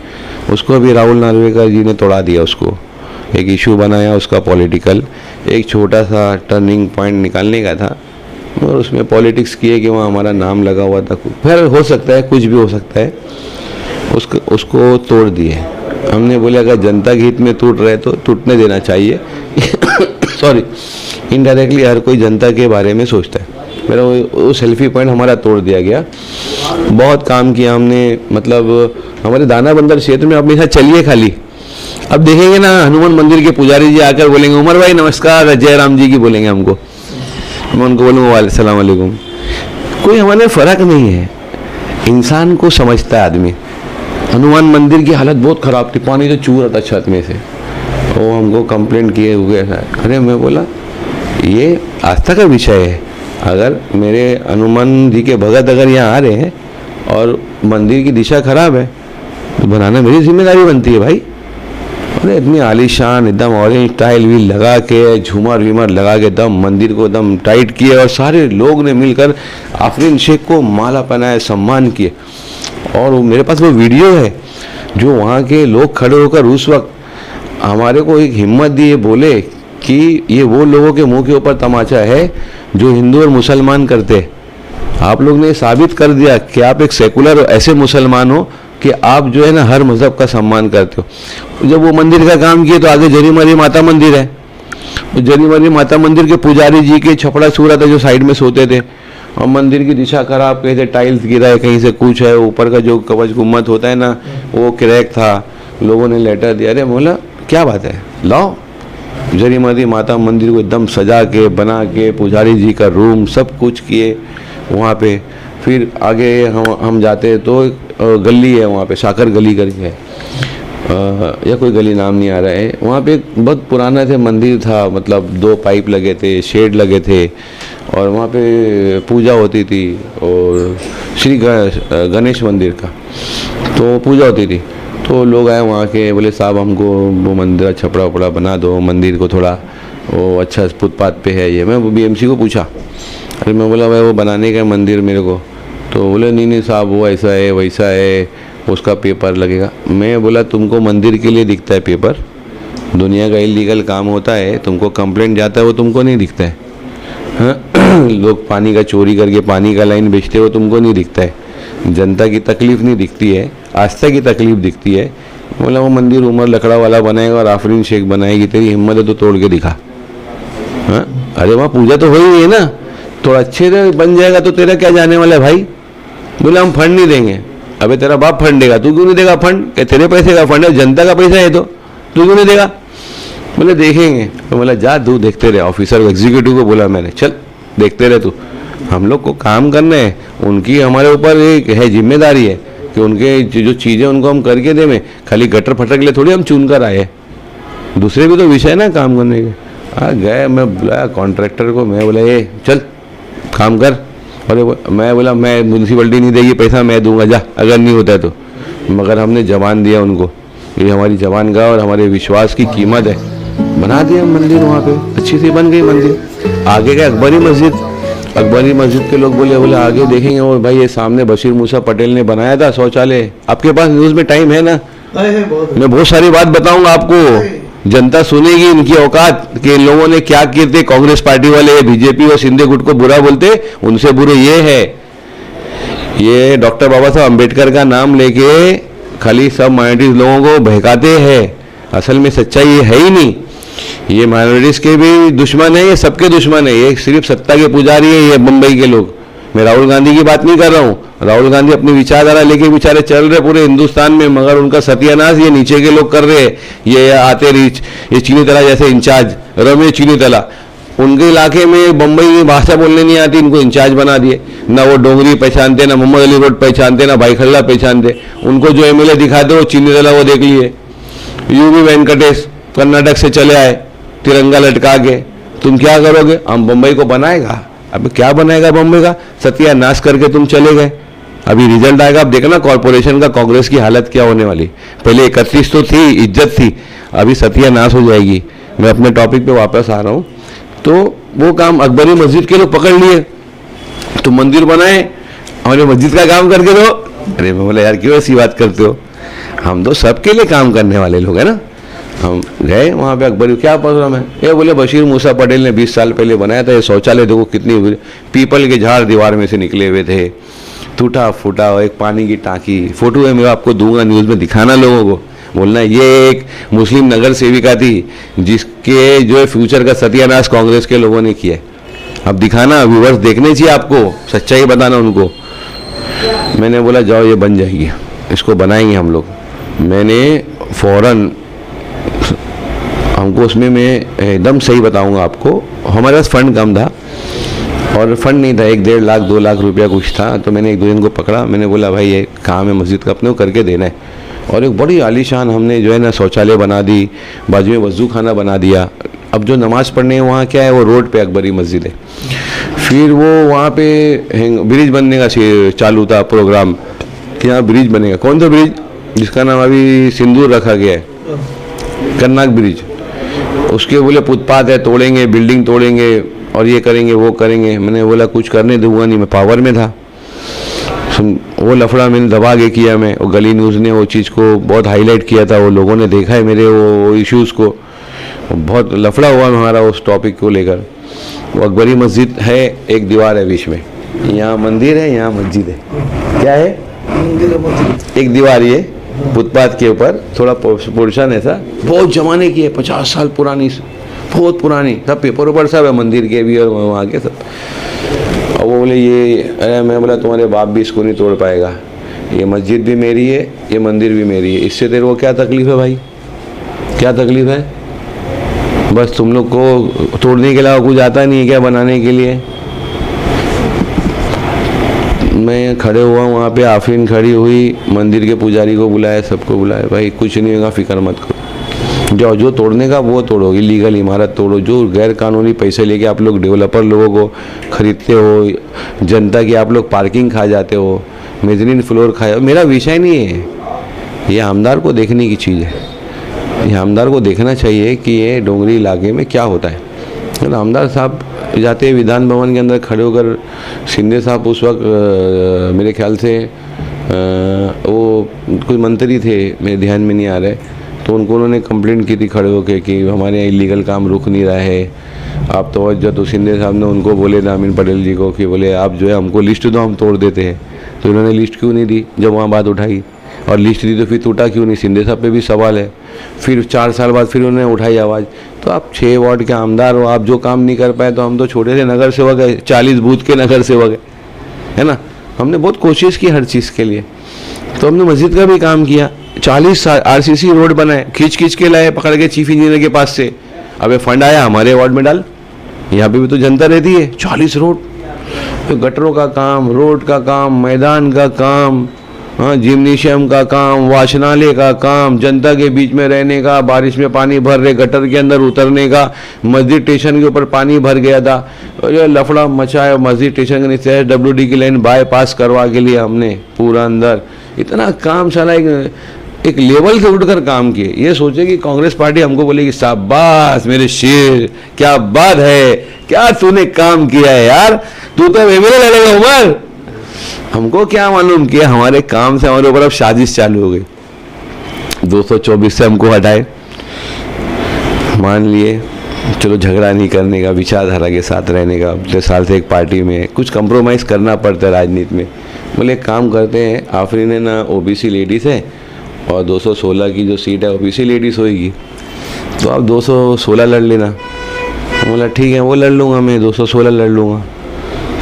उसको अभी राहुल नार्वेकर जी ने तोड़ा दिया, उसको एक इशू बनाया उसका पॉलिटिकल, एक छोटा सा टर्निंग पॉइंट निकालने का था और उसमें पॉलिटिक्स किए कि वहाँ हमारा नाम लगा हुआ था। फिर हो सकता है, कुछ भी हो सकता है, उसको तोड़ दिए। हमने बोले अगर जनता के हित में टूट रहे तो टूटने देना चाहिए। सॉरी, इनडायरेक्टली हर कोई जनता के बारे में सोचता है। मेरा वो सेल्फी पॉइंट हमारा तोड़ दिया गया। बहुत काम किया हमने, मतलब हमारे दाना बंदर क्षेत्र में अपने साथ चलिए खाली, अब देखेंगे ना हनुमान मंदिर के पुजारी जी आकर बोलेंगे उमर भाई नमस्कार, जय राम जी की बोलेंगे हमको, मैं उनको बोलूँगा अस्सलाम वालेकुम। कोई हमारे फ़र्क नहीं है, इंसान को समझता है आदमी। हनुमान मंदिर की हालत बहुत ख़राब थी, पानी तो चू रहा था छत में से, वो हमको कंप्लेंट किए हुए था। अरे मैं बोला ये आस्था का विषय है, अगर मेरे हनुमान जी के भगत अगर यहाँ आ रहे हैं और मंदिर की दिशा खराब है तो बनाना मेरी जिम्मेदारी बनती है भाई। अरे इतनी आलीशान एकदम ऑरेंज टाइल भी लगा के, झूमर वीमर लगा के एकदम मंदिर को एकदम टाइट किए और सारे लोग ने मिलकर आफरीन शेख को माला पहनाए, सम्मान किए। और मेरे पास वो वीडियो है जो वहाँ के लोग खड़े होकर उस वक्त हमारे को एक हिम्मत दिए, बोले कि ये वो लोगों के मुंह के ऊपर तमाचा है जो हिंदू और मुसलमान करते। आप लोग ने साबित कर दिया कि आप एक सेकुलर ऐसे मुसलमान हो कि आप जो है ना हर मज़हब का सम्मान करते हो। जब वो मंदिर का काम किए तो आगे जरीमरी माता मंदिर है, जरीमरी माता मंदिर के पुजारी जी के छपड़ा छूरा था जो साइड में सोते थे, और मंदिर की दिशा खराब, कहीं से टाइल्स गिरा है, कहीं से कुछ है, ऊपर का जो कवच गुम्मत होता है ना वो क्रैक था। लोगों ने लेटर दिया। अरे बोला क्या बात है, लाओ जरीमरी माता मंदिर को एकदम सजा के बना के, पुजारी जी का रूम सब कुछ किए वहाँ पे। फिर आगे हम जाते तो गली है वहाँ पे, साकर गली करके है, या कोई गली नाम नहीं आ रहा है। वहाँ पे एक बहुत पुराना से मंदिर था, मतलब 2 पाइप लगे थे, शेड लगे थे, और वहाँ पे पूजा होती थी। और श्री गणेश मंदिर का तो पूजा होती थी। तो लोग आए वहाँ के, बोले साहब हमको वो मंदिर छपड़ा वपड़ा बना दो, मंदिर को थोड़ा वो अच्छा फुटपाथ पे है ये। मैं BMC को पूछा, अरे मैं बोला भाई वो बनाने का मंदिर मेरे को, तो बोले नहीं साहब वो ऐसा है वैसा है, उसका पेपर लगेगा। मैं बोला तुमको मंदिर के लिए दिखता है पेपर, दुनिया का इलीगल काम होता है, तुमको कंप्लेंट जाता है वो तुमको नहीं दिखता है। हाँ लोग पानी का चोरी करके पानी का लाइन बेचते हो तुमको नहीं दिखता है, जनता की तकलीफ़ नहीं दिखती है, आस्था की तकलीफ़ दिखती है। बोला वो मंदिर उमर लकड़ा वाला बनाएगा और आफरीन शेख बनाएगी, तेरी हिम्मत है तो तोड़ के दिखा। हाँ अरे वहाँ पूजा तो हो ही है ना, थोड़ा अच्छे से बन जाएगा तो तेरा क्या जाने वाला है भाई। बोला हम फंड नहीं देंगे। अबे तेरा बाप फंड देगा, तू क्यों नहीं देगा फंड? क्या तेरे पैसे का फंड है, जनता का पैसा है तो तू क्यों नहीं देगा? बोले देखेंगे। तो बोला जा तू देखते रहे, ऑफिसर एग्जीक्यूटिव को बोला मैंने, चल देखते रहे तू, हम लोग को काम करना है, उनकी हमारे ऊपर एक है जिम्मेदारी है कि उनके जो चीज़ें उनको हम करके दें। में खाली गटर फटर के लिए थोड़ी हम चुन कर आए, दूसरे भी तो विषय ना काम करने के। आ गए, मैं बुलाया कॉन्ट्रैक्टर को, मैं बोला ये चल काम कर। अरे मैं बोला मैं म्यूनसिपलिटी नहीं देगी पैसा, मैं दूंगा जा अगर नहीं होता है तो। मगर हमने जबान दिया उनको, ये हमारी जबान का और हमारे विश्वास की कीमत है। बना दिया मंदिर वहाँ पे, अच्छी सी बन गई मंदिर। आगे का अकबरी मस्जिद, अकबरी मस्जिद के लोग बोले आगे देखेंगे। वो भाई ये सामने बशीर मूसा पटेल ने बनाया था शौचालय। आपके पास न्यूज़ में टाइम है ना? मैं बहुत सारी बात बताऊंगा आपको, जनता सुनेगी इनकी औकात कि इन लोगों ने क्या किए थे। कांग्रेस पार्टी वाले बीजेपी और शिंदे गुट को बुरा बोलते, उनसे बुरे ये है, ये डॉक्टर बाबा साहब अम्बेडकर का नाम लेके खाली सब माइनॉरिटीज लोगों को बहकाते हैं। असल में सच्चाई ये है ही नहीं। ये माइनॉरिटीज के भी दुश्मन है, ये सबके दुश्मन है। ये सिर्फ सत्ता के पुजारी है ये बम्बई के लोग, मैं राहुल गांधी की बात नहीं कर रहा हूँ, राहुल गांधी अपनी विचारधारा लेके बेचारे चल रहे पूरे हिंदुस्तान में, मगर उनका सत्यानाश ये नीचे के लोग कर रहे हैं। ये आते रीच, ये चीनीतला जैसे इंचार्ज रमेश चीनीतला, उनके इलाके में बम्बई में भाषा बोलने नहीं आती, इनको इंचार्ज बना दिए। ना वो डोंगरी पहचानते, ना मोहम्मद अली रोड पहचानते, ना भाईखल्ला पहचानते। उनको जो एमएलए दिखाते वो चीनीतला वो देख लिए। यूवी वेंकटेश कर्नाटक से चले आए तिरंगा लटका के, तुम क्या करोगे? हम बम्बई को बनाएगा, अब क्या बनाएगा बम्बई का? सत्यानाश करके तुम चले गए। अभी रिजल्ट आएगा, आप देखना कॉर्पोरेशन का कांग्रेस की हालत क्या होने वाली। पहले 31 तो थी, इज्जत थी, अभी सत्यानाश हो जाएगी। मैं अपने टॉपिक पे वापस आ रहा हूँ। तो वो काम अकबरी मस्जिद के लोग पकड़ लिए, तो मंदिर बनाए, हमारे मस्जिद का काम करके दो। अरे मैं बोला यार क्यों ऐसी बात करते हो, हम तो सबके लिए काम करने वाले लोग हैं ना। हम गए वहाँ पे, अकबरी क्या प्रॉब्लम है? ये बोले बशीर मूसा पटेल ने 20 साल पहले बनाया था, ये शौचालय देखो कितनी पीपल के झाड़ दीवार में से निकले हुए थे, टूटा फूटा, एक पानी की टाँकी, फोटो है मैं आपको दूंगा न्यूज़ में, दिखाना लोगों को, बोलना ये एक मुस्लिम नगर सेविका थी जिसके जो है फ्यूचर का सत्यानाश कांग्रेस के लोगों ने किया है। अब दिखाना, व्यूवर्स देखने चाहिए आपको, सच्चाई बताना उनको। मैंने बोला जाओ ये बन जाएगी, इसको बनाएंगे हम लोग। मैंने फौरन, हमको उसमें मैं एकदम सही बताऊंगा आपको, हमारे पास फंड कम था और फंड नहीं था, 1-1.5 लाख 2 लाख रुपया कुछ था। तो मैंने 1-2 दिन को पकड़ा, मैंने बोला भाई ये काम है मस्जिद का, अपने को करके देना है। और एक बड़ी आलीशान हमने जो है ना शौचालय बना दी, बाजू में वज़ू खाना बना दिया। अब जो नमाज़ पढ़ने वहाँ क्या है, वो रोड पे अकबरी मस्जिद है। फिर वो वहाँ पे ब्रिज बनने का चालू था प्रोग्राम कि यहाँ ब्रिज बनेगा। कौन सा ब्रिज? जिसका नाम अभी सिंदूर रखा गया है, कर्नाक ब्रिज। उसके बोले फुटपाथ है, तोड़ेंगे, बिल्डिंग तोड़ेंगे और ये करेंगे वो करेंगे। मैंने बोला कुछ करने दूंगा नहीं, मैं पावर में था। वो लफड़ा मैंने दबा के किया, मैं वो गली न्यूज़ ने वो चीज़ को बहुत हाईलाइट किया था, वो लोगों ने देखा है मेरे वो इश्यूज़ को, बहुत लफड़ा हुआ हमारा उस टॉपिक को लेकर। वो अकबरी मस्जिद है, एक दीवार है बीच में, यहाँ मंदिर है, यहाँ मस्जिद है। क्या है? एक दीवार, ये फुटपाथ के ऊपर थोड़ा पोर्शन ऐसा, बहुत जमाने की है, 50 साल पुरानी, बहुत पुरानी, सब पेपर ऊपर सब है मंदिर के भी और वहाँ के सब। और वो बोले ये, अरे मैं बोला तुम्हारे बाप भी इसको नहीं तोड़ पाएगा, ये मस्जिद भी मेरी है, ये मंदिर भी मेरी है, इससे तेरे को क्या तकलीफ़ है भाई? क्या तकलीफ़ है? बस तुम लोग को तोड़ने के अलावा कुछ आता नहीं है क्या बनाने के लिए? मैं खड़े हुआ वहाँ पे, आफरीन खड़ी हुई, मंदिर के पुजारी को बुलाया, सबको बुलाया, भाई कुछ नहीं होगा, फिक्र मत करो, जाओ जो तोड़ने का वो तोड़ो, इलीगल इमारत तोड़ो, जो गैर कानूनी पैसे लेके आप लोग डेवलपर लोगों को खरीदते हो, जनता की आप लोग पार्किंग खा जाते हो, मेजनीन फ्लोर खाए, मेरा विषय नहीं है, ये आमदार को देखने की चीज़ है। ये आमदार को देखना चाहिए कि ये डोंगरी इलाके में क्या होता है। आमदार साहब जाते विधान भवन के अंदर खड़े होकर, शिंदे साहब उस वक्त मेरे ख्याल से वो कोई मंत्री थे, मेरे ध्यान में नहीं आ रहा है, तो उन्होंने कंप्लेंट की थी खड़े होकर कि हमारे यहाँ इलीगल काम रुक नहीं रहा है, आप तो शिंदे साहब ने उनको बोले नामिन पटेल जी को कि बोले आप जो है हमको लिस्ट दो, हम तोड़ देते हैं। तो इन्होंने लिस्ट क्यों नहीं दी जब वहाँ बात उठाई, और लिस्ट दी तो फिर टूटा क्यों नहीं? शिंदे साहब पे भी सवाल है। फिर 4 साल बाद फिर उन्होंने उठाई आवाज़। तो आप 6 वार्ड के आमदार हो, आप जो काम नहीं कर पाए, तो हम तो छोटे से नगर सेवक है, 40 बूथ के नगर सेवक है ना। हमने बहुत कोशिश की हर चीज़ के लिए, तो हमने मस्जिद का भी काम किया, 40 RCC रोड बनाए, खींच के लाए पकड़ के चीफ इंजीनियर के पास से। अब फंड आया हमारे वार्ड में डाल, यहाँ पे भी तो जनता रहती है। 40 रोड, तो गटरों का काम, रोड का काम, मैदान का काम, हाँ, जिम्नेशियम का काम, वाचनालय का काम, जनता के बीच में रहने का, बारिश में पानी भर रहे गटर के अंदर उतरने का, मस्जिद स्टेशन के ऊपर पानी भर गया था, ये लफड़ा मचाया, मस्जिद स्टेशन के नीचे WD की लाइन बाईपास करवा के लिए हमने पूरा अंदर, इतना काम चला, एक लेवल से उठकर काम किए। ये सोचे कि कांग्रेस पार्टी हमको बोलेगी शाबाश मेरे शेर, क्या बात है, क्या तूने काम किया है यार, तू तो एमएलए लड़ेगा उमर। हमको क्या मालूम कि हमारे काम से हमारे ऊपर अब साजिश चालू हो गई। 224 से हमको हटाए, मान लिए चलो झगड़ा नहीं करने का, विचारधारा के साथ रहने का, पिछले साल से एक पार्टी में कुछ कंप्रोमाइज़ करना पड़ता है राजनीति में। बोले काम करते हैं, आफरीन है ना OBC लेडीज़ है और 216 की जो सीट है OBC लेडीज़ होगी, तो आप 216 लड़ लेना। बोला ठीक है वो लड़ लूँगा, मैं 216 लड़ लूँगा।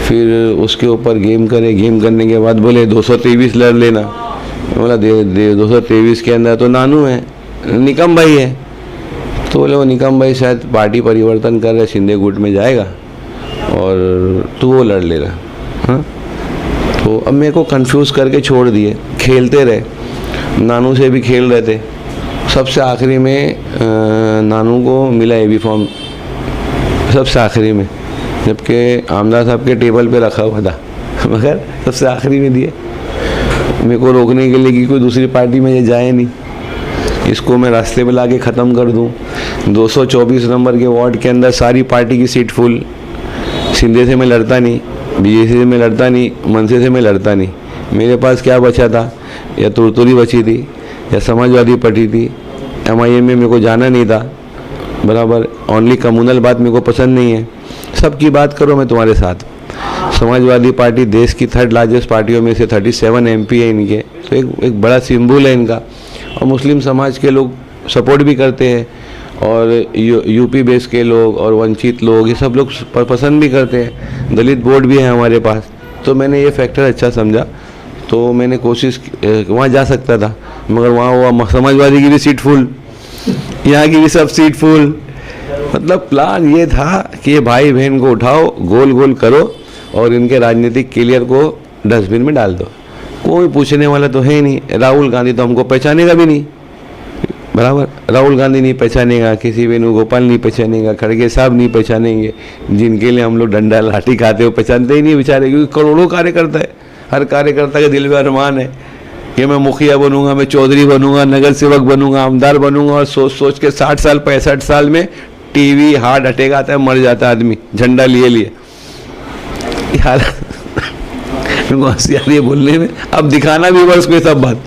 फिर उसके ऊपर गेम करे, गेम करने के बाद बोले 223 लड़ लेना। बोला दे 223 के अंदर तो नानू है, निकम भाई है। तो बोले वो निकम भाई शायद पार्टी परिवर्तन कर रहे, शिंदे गुट में जाएगा और तू वो लड़ लेना। हाँ, तो अब मेरे को कंफ्यूज करके छोड़ दिए। खेलते रहे, नानू से भी खेल रहे थे। सबसे आखिरी में नानू को मिला एबी फॉर्म, सबसे आखिरी में, जबकि आमदार साहब के टेबल पे रखा हुआ था, मगर सबसे आखिरी में दिए। मेरे को रोकने के लिए कि कोई दूसरी पार्टी में ये जाए नहीं, इसको मैं रास्ते पे ला के ख़त्म कर दूं। 224 नंबर के वार्ड के अंदर सारी पार्टी की सीट फुल। शिंदे से मैं लड़ता नहीं, बीजेपी से मैं लड़ता नहीं, मनसे से मैं लड़ता नहीं। मेरे पास क्या बचा था, या तुरतुरी बची थी, या समाजवादी पार्टी थी। MIM में मेरे को जाना नहीं था, बराबर। ओनली कम्युनल बात मेरे को पसंद नहीं है। सबकी बात करो, मैं तुम्हारे साथ। समाजवादी पार्टी देश की 3rd लार्जेस्ट पार्टियों में से 37 MP है इनके, तो एक बड़ा सिंबल है इनका। और मुस्लिम समाज के लोग सपोर्ट भी करते हैं, और यूपी बेस के लोग और वंचित लोग, ये सब लोग पसंद भी करते हैं। दलित बोर्ड भी है हमारे पास। तो मैंने ये फैक्टर अच्छा समझा, तो मैंने कोशिश, वहाँ जा सकता था, मगर वहाँ समाजवादी की भी सीट फुल, यहाँ की भी सब सीट फुल। मतलब प्लान ये था कि ये भाई बहन को उठाओ, गोल गोल करो और इनके राजनीतिक कैरियर को डस्टबिन में डाल दो। कोई पूछने वाला तो है नहीं। राहुल गांधी तो हमको पहचानेगा भी नहीं, बराबर। राहुल गांधी नहीं पहचानेगा, किसी वेणुगोपाल नहीं पहचानेगा, खड़गे साहब नहीं पहचानेंगे, जिनके लिए हम लोग डंडा लाठी खाते हो, पहचानते ही नहीं बेचारे, क्योंकि करोड़ों कार्यकर्ता है। हर कार्यकर्ता के दिल में अरमान है कि मैं मुखिया बनूंगा, मैं चौधरी बनूंगा, नगर सेवक बनूंगा, आमदार बनूंगा। और सोच सोच के 60 साल 65 साल में टीवी हार्ट अटैक आता है, मर जाता है आदमी झंडा लिए यार। मेरे हंसी आ रही है बोलने में, अब दिखाना भी वर्ष को सब बात,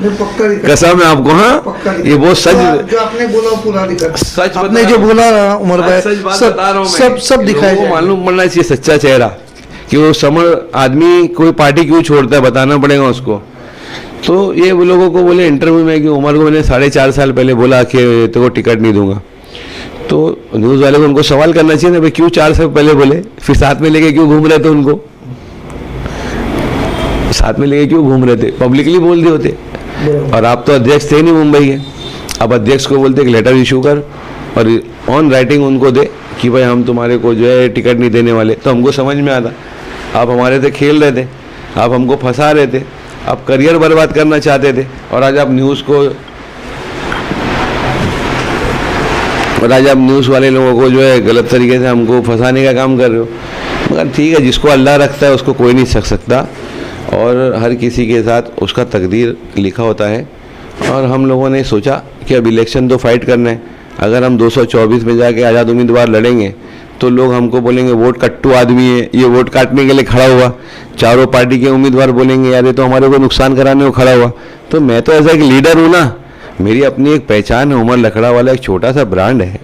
कसम है आपको। हाँ, ये बहुत सच जो आपने बोला पूरा दिखा, सच आपने जो बोला उमर भाई, सच बात बता रहा हूं मैं। सब दिखाया। मालूम पड़ना चाहिए सच्चा चेहरा, कि वो समर आदमी कोई पार्टी क्यों छोड़ता है, बताना पड़ेगा उसको। तो ये वो लोगों को बोले इंटरव्यू में कि उमर को मैंने 4.5 साल पहले बोला कि तेरे को टिकट नहीं दूंगा। तो न्यूज़ वाले को उनको सवाल करना चाहिए ना, भाई क्यों 4 साल पहले बोले, फिर साथ में लेके क्यों घूम रहे थे, उनको साथ में लेके क्यों घूम रहे थे, पब्लिकली बोल दिए होते। और आप तो अध्यक्ष थे नहीं मुंबई के, अब अध्यक्ष को बोलते कि लेटर इशू कर और ऑन राइटिंग उनको दे कि भाई हम तुम्हारे को जो है टिकट नहीं देने वाले, तो हमको समझ में आता। आप हमारे से खेल रहे थे, आप हमको फंसा रहे थे, आप करियर बर्बाद करना चाहते थे, और आज आप न्यूज़ वाले लोगों को जो है गलत तरीके से हमको फंसाने का काम कर रहे हो। मगर ठीक है, जिसको अल्लाह रखता है उसको कोई नहीं सक सकता, और हर किसी के साथ उसका तकदीर लिखा होता है। और हम लोगों ने सोचा कि अब इलेक्शन तो फाइट करना है। अगर हम 224 में जाके आज़ाद उम्मीदवार लड़ेंगे तो लोग हमको बोलेंगे वोट कट्टू आदमी है, ये वोट काटने के लिए खड़ा हुआ। चारों पार्टी के उम्मीदवार बोलेंगे यार ये तो हमारे को नुकसान कराने को खड़ा हुआ। तो मैं तो ऐसा एक लीडर हूँ ना, मेरी अपनी एक पहचान है। उमर लकड़ा वाला एक छोटा सा ब्रांड है,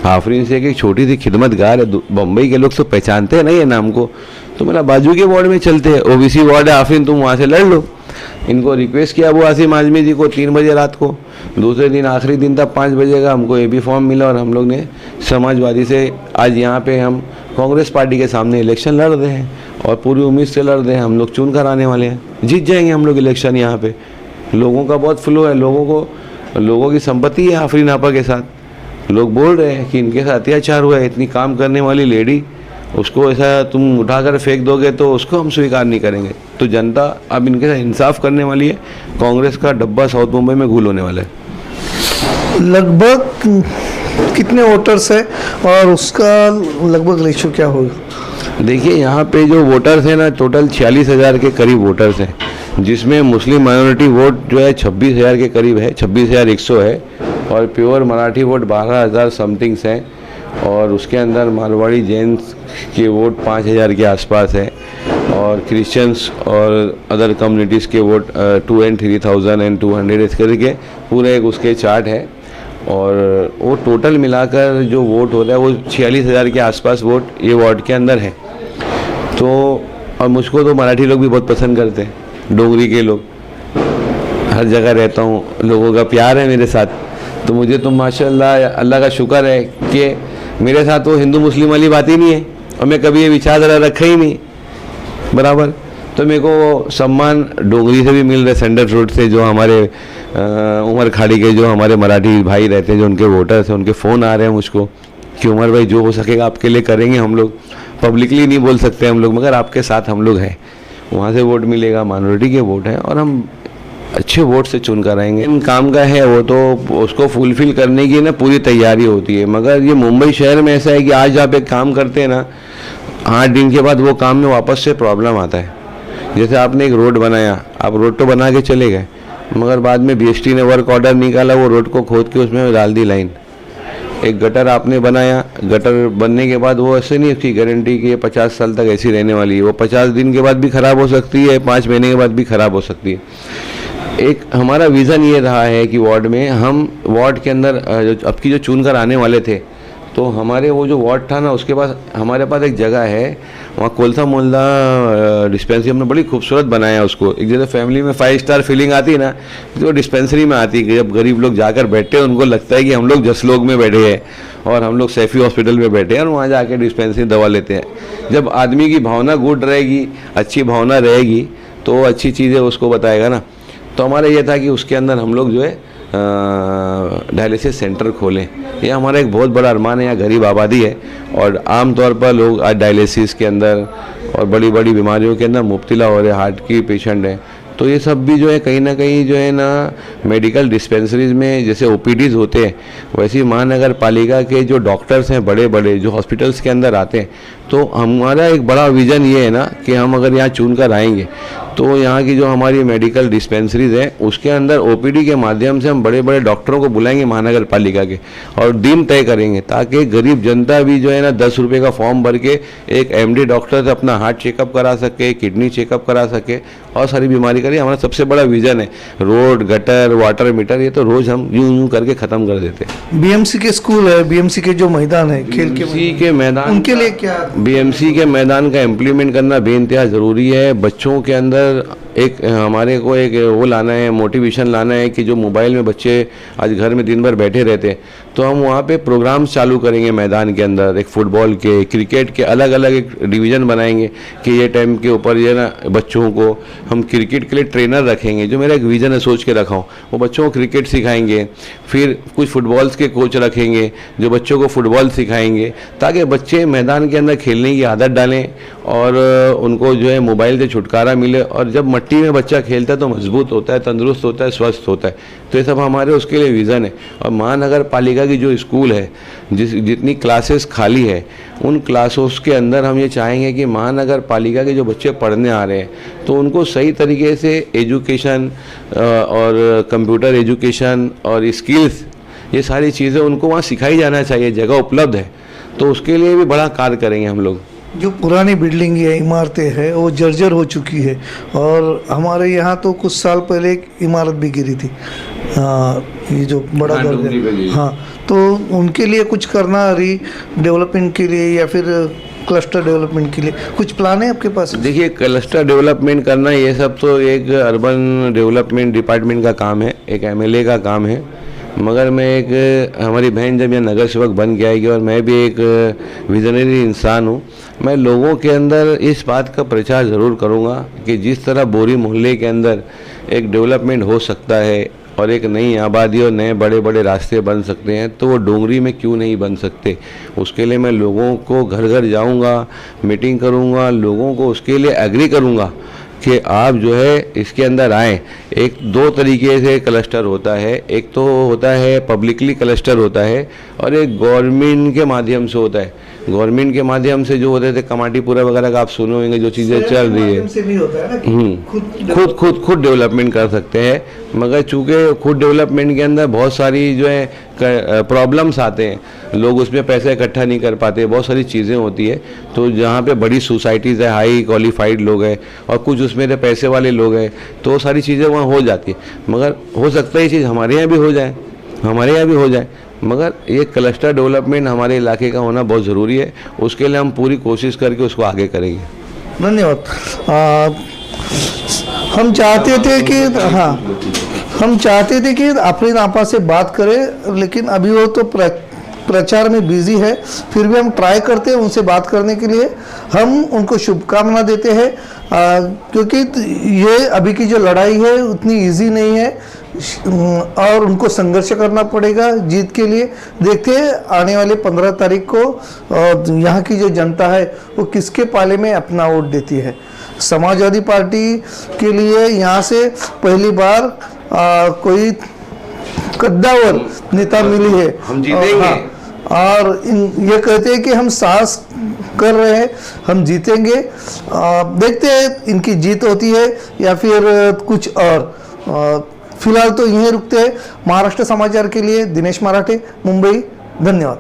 आफरीन से एक छोटी सी खिदमतगार है। बम्बई के लोग तो पहचानते हैं ना ये नाम को। तो मेरा बाजू के वार्ड में चलते हैं, OBC वार्ड है आफरीन, तुम वहाँ से लड़ लो। इनको रिक्वेस्ट किया अबू आसिम आजमी जी को 3 बजे रात को। दूसरे दिन आखिरी दिन था 5 बजे का, हमको AB फॉर्म मिला और हम लोग ने समाजवादी से आज यहाँ पे हम कांग्रेस पार्टी के सामने इलेक्शन लड़ रहे हैं और पूरी उम्मीद से लड़ रहे हैं। हम लोग चुन कर आने वाले हैं, जीत जाएंगे हम लोग इलेक्शन। यहाँ पे लोगों का बहुत फ्लो है, लोगों की संपत्ति है आफरीन आपा के साथ। लोग बोल रहे हैं कि इनके साथ अत्याचार हुआ है, इतनी काम करने वाली लेडी, उसको ऐसा तुम उठाकर फेंक दोगे तो उसको हम स्वीकार नहीं करेंगे। तो जनता अब इनके साथ इंसाफ करने वाली है। कांग्रेस का डब्बा साउथ मुंबई में घूल होने वाला है। लगभग कितने वोटर्स है और उसका लगभग रेशियो क्या होगा? देखिए यहाँ पे जो वोटर्स हैं ना, टोटल 46,000 के करीब वोटर्स हैं, जिसमें मुस्लिम माइनॉरिटी वोट जो है 26,000 के करीब है, 26,100 है। और प्योर मराठी वोट 12,000 समथिंग्स हैं। और उसके अंदर मारवाड़ी जैन्स के वोट 5,000 के आसपास है। और क्रिश्चियंस और अदर कम्युनिटीज़ के वोट 2 and 3,000 and 200 इस करके पूरे एक उसके चार्ट है। और वो टोटल मिलाकर जो वोट होता है वो 46,000 के आसपास वोट ये वार्ड के अंदर है। तो और मुझको तो मराठी लोग भी बहुत पसंद करते हैं, डोंगरी के लोग, हर जगह रहता हूँ, लोगों का प्यार है मेरे साथ। तो मुझे तो माशाल्लाह अल्लाह का शुक्र है कि मेरे साथ वो हिंदू मुस्लिम वाली बात ही नहीं है, और मैं कभी ये विचारधारा रखा ही नहीं बराबर। तो मेरे को सम्मान डोंगरी से भी मिल रहा है, सेंडर रोड से, जो हमारे उमर खाड़ी के जो हमारे मराठी भाई रहते हैं, जो उनके वोटर्स हैं, उनके फ़ोन आ रहे हैं मुझको कि उमर भाई जो हो सकेगा आपके लिए करेंगे हम लोग। पब्लिकली नहीं बोल सकते हम लोग, मगर आपके साथ हम लोग हैं। वहाँ से वोट मिलेगा, माइनॉरिटी के वोट हैं, और हम अच्छे वोट से चुन कर आएंगे। इन काम का है वो तो उसको फुलफिल करने की ना पूरी तैयारी होती है। मगर ये मुंबई शहर में ऐसा है कि आज आप एक काम करते हैं ना, 8 दिन के बाद वो काम में वापस से प्रॉब्लम आता है। जैसे आपने एक रोड बनाया, आप रोड तो बना के चले गए, मगर बाद में BST ने वर्क ऑर्डर निकाला, वो रोड को खोद के उसमें डाल दी लाइन। एक गटर आपने बनाया, गटर बनने के बाद वो ऐसे नहीं उसकी गारंटी कि ये 50 साल तक ऐसी रहने वाली है। वो 50 दिन के बाद भी ख़राब हो सकती है, 5 महीने के बाद भी ख़राब हो सकती है। एक हमारा विज़न ये रहा है कि वार्ड में हम वार्ड के अंदर अब की जो चुन कर आने वाले थे, तो हमारे वो जो वार्ड था ना, उसके पास हमारे पास एक जगह है, वहाँ कोलसा मोहल्ला डिस्पेंसरी हमने बड़ी खूबसूरत बनाया उसको। एक जैसे फैमिली में 5 स्टार फीलिंग आती है ना, तो डिस्पेंसरी में आती है। जब गरीब लोग जाकर बैठते हैं, उनको लगता है कि हम लोग जसलोक में बैठे हैं और हम लोग सैफी हॉस्पिटल में बैठे हैं, और वहाँ जाके डिस्पेंसरी दवा लेते हैं। जब आदमी की भावना गुड रहेगी, अच्छी भावना रहेगी, तो अच्छी चीज़ें उसको बताएगा ना। तो हमारा ये था कि उसके अंदर हम लोग जो है डायलिसिस सेंटर खोलें। ये हमारा एक बहुत बड़ा अरमान है। यहाँ गरीब आबादी है और आम तौर पर लोग आज डायलिसिस के अंदर और बड़ी बड़ी बीमारियों के अंदर मुब्तला हो रहे, हार्ट की पेशेंट हैं। तो ये सब भी जो है कहीं ना कहीं जो है ना मेडिकल डिस्पेंसरीज में जैसे OPDs होते हैं, वैसे ही महानगर पालिका के जो डॉक्टर्स हैं बड़े बड़े जो हॉस्पिटल्स के अंदर आते हैं, तो हमारा एक बड़ा विज़न ये है ना कि हम अगर यहाँ चुन कर आएंगे तो यहाँ की जो हमारी मेडिकल डिस्पेंसरीज हैं उसके अंदर OPD के माध्यम से हम बड़े बड़े डॉक्टरों को बुलाएंगे महानगर पालिका के, और दिन तय करेंगे ताकि गरीब जनता भी जो है ना 10 रुपये का फॉर्म भर के एक MD डॉक्टर से अपना हार्ट चेकअप करा सके, किडनी चेकअप करा सके और सारी बीमारी करिए। हमारा सबसे बड़ा विज़न है। रोड, गटर, वाटर मीटर ये तो रोज़ हम यूं करके ख़त्म कर देते हैं। BMC के स्कूल है, BMC के जो मैदान है खेल के मैदान, उनके लिए क्या? BMC के मैदान का इम्प्लीमेंट करना बेइंतहा ज़रूरी है। बच्चों के अंदर एक हमारे को एक वो लाना है, मोटिवेशन लाना है कि जो मोबाइल में बच्चे आज घर में दिन भर बैठे रहते हैं, तो हम वहाँ पे प्रोग्राम्स चालू करेंगे मैदान के अंदर। एक फुटबॉल के, क्रिकेट के अलग अलग एक डिवीज़न बनाएंगे कि ये टाइम के ऊपर ये ना बच्चों को हम क्रिकेट के लिए ट्रेनर रखेंगे। जो मेरा एक विज़न है, सोच के रखा हूँ, वो बच्चों को क्रिकेट सिखाएंगे। फिर कुछ फुटबॉल्स के कोच रखेंगे जो बच्चों को फुटबॉल सिखाएंगे, ताकि बच्चे मैदान के अंदर खेलने की आदत डालें और उनको जो है मोबाइल से छुटकारा मिले। और जब मट्टी में बच्चा खेलता है तो मजबूत होता है, तंदुरुस्त होता है, स्वस्थ होता है। तो ये सब हमारे उसके लिए विज़न है। और महानगर पालिका की जो स्कूल है, जितनी क्लासेस खाली है, उन क्लासों के अंदर हम ये चाहेंगे कि महानगर पालिका के जो बच्चे पढ़ने आ रहे हैं तो उनको सही तरीके से एजुकेशन और कंप्यूटर एजुकेशन और स्किल्स, ये सारी चीज़ें उनको वहाँ सिखाई जाना चाहिए। जगह उपलब्ध है तो उसके लिए भी बड़ा कार्य करेंगे हम लोग। जो पुरानी बिल्डिंग है, इमारतें हैं, वो जर्जर हो चुकी है। और हमारे यहाँ तो कुछ साल पहले एक इमारत भी गिरी थी, ये जो बड़ा दर्ज है, हाँ, तो उनके लिए कुछ करना, रीडेवलपमेंट के लिए या फिर क्लस्टर डेवलपमेंट के लिए कुछ प्लान है आपके पास? देखिए, क्लस्टर डेवलपमेंट करना ये सब तो एक अर्बन डेवलपमेंट डिपार्टमेंट का काम है, एक MLA का काम है। मगर मैं एक हमारी बहन जब यहाँ नगर सेवक बन के आएगी और मैं भी एक विजनरी इंसान हूँ, मैं लोगों के अंदर इस बात का प्रचार ज़रूर करूँगा कि जिस तरह बोरी मोहल्ले के अंदर एक डेवलपमेंट हो सकता है और एक नई आबादी और नए बड़े बड़े रास्ते बन सकते हैं, तो वो डोंगरी में क्यों नहीं बन सकते। उसके लिए मैं लोगों को घर घर जाऊँगा, मीटिंग करूँगा, लोगों को उसके लिए एग्री करूँगा कि आप जो है इसके अंदर आएँ। एक 2 तरीके से क्लस्टर होता है, एक तो होता है पब्लिकली क्लस्टर होता है और एक गवर्नमेंट के माध्यम से होता है। गवर्नमेंट के माध्यम से जो होते थे कमाटीपुरा वगैरह का आप सुने होंगे, जो चीज़ें चल रही है, खुद डेवलपमेंट कर सकते हैं। मगर चूँकि खुद डेवलपमेंट के अंदर बहुत सारी जो है प्रॉब्लम्स आते हैं, लोग उसमें पैसा इकट्ठा नहीं कर पाते, बहुत सारी चीज़ें होती है। तो जहाँ पे बड़ी सोसाइटीज़ है, हाई क्वालिफाइड लोग हैं और कुछ उसमें पैसे वाले लोग हैं, तो वो सारी चीज़ें वहाँ हो जाती है। मगर हो सकता है ये चीज़ हमारे यहाँ भी हो जाए, मगर ये क्लस्टर डेवलपमेंट हमारे इलाके का होना बहुत ज़रूरी है। उसके लिए हम पूरी कोशिश करके उसको आगे करेंगे। धन्यवाद। हम चाहते थे कि आफरीन आपा से बात करें, लेकिन अभी वो तो प्रचार में बिजी है, फिर भी हम ट्राई करते हैं उनसे बात करने के लिए। हम उनको शुभकामना देते हैं, क्योंकि ये अभी की जो लड़ाई है उतनी इजी नहीं है और उनको संघर्ष करना पड़ेगा जीत के लिए। देखते हैं आने वाले 15 तारीख को यहाँ की जो जनता है वो किसके पाले में अपना वोट देती है। समाजवादी पार्टी के लिए यहाँ से पहली बार कोई कद्दावर नेता मिली है। हम जीतेंगे। और ये कहते हैं कि हम साहस कर रहे हैं, हम जीतेंगे। देखते हैं इनकी जीत होती है या फिर कुछ और। फिलहाल तो यहीं रुकते हैं। महाराष्ट्र समाचार के लिए दिनेश मराठे, मुंबई। धन्यवाद।